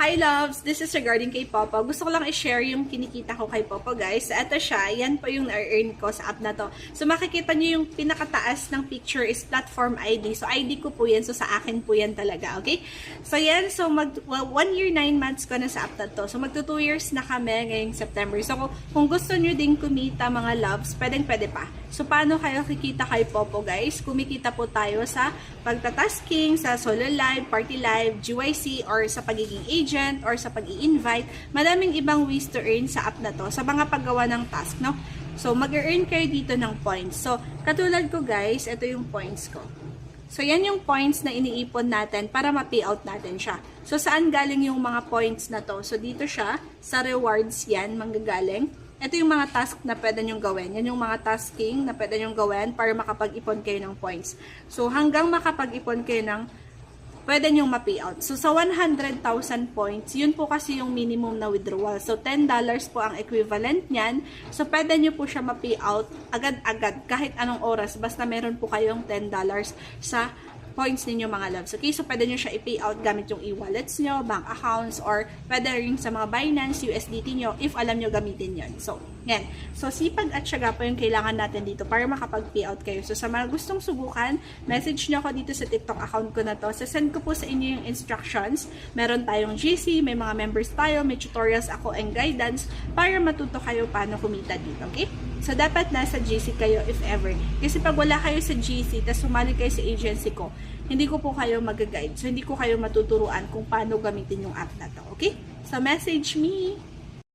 Hi loves! This is regarding kay Popo. Gusto ko lang i-share yung kinikita ko kay Popo guys. Ito siya, yan po yung na-earn ko sa app na to. So makikita nyo yung pinakataas ng picture is platform ID. So ID ko po yan, so sa akin po yan talaga, okay? So yan, so 1 year 9 months ko na sa app na to. So magto 2 years na kami ngayong September. So kung gusto nyo din kumita mga loves, pwede pa. So paano kayo kikita kay Popo guys? Kumikita po tayo sa pagtatasking, sa solo live, party live, GYC, or sa pagiging agent, or sa pag-i-invite. Madaming ibang ways to earn sa app na to, sa mga paggawa ng task, no? So mag-earn kayo dito ng points. So katulad ko guys, ito yung points ko. So yan yung points na iniipon natin para ma-payout natin siya. So saan galing yung mga points na to? So dito siya, sa rewards yan, manggagaling. Ito yung mga task na pwede nyong gawin. Yan yung mga tasking na pwede nyong gawin para makapag-ipon kayo ng points. So, hanggang makapag-ipon kayo ng pwede nyong ma-payout. So, sa 100,000 points, yun po kasi yung minimum na withdrawal. So, $10 po ang equivalent niyan. So, pwede nyo po siya ma-payout agad-agad kahit anong oras. Basta meron po kayong $10 sa points ninyo mga loves. Okay, so pwede nyo siya i-pay out gamit yung e-wallets nyo, bank accounts, or pwede rin sa mga Binance, USDT nyo, if alam nyo gamitin yon. So, yan. So, sipag at syaga po yung kailangan natin dito para makapag-pay out kayo. So, sa mga gustong subukan, message nyo ako dito sa TikTok account ko na to. Sasend ko po sa inyo yung instructions. Meron tayong GC, may mga members tayo, may tutorials ako and guidance para matuto kayo paano kumita dito. Okay? So, dapat nasa GC kayo if ever. Kasi pag wala kayo sa GC, tas sumali kayo sa agency ko, hindi ko po kayo mag-guide. So, hindi ko kayo matuturuan kung paano gamitin yung app na to. Okay? So, message me!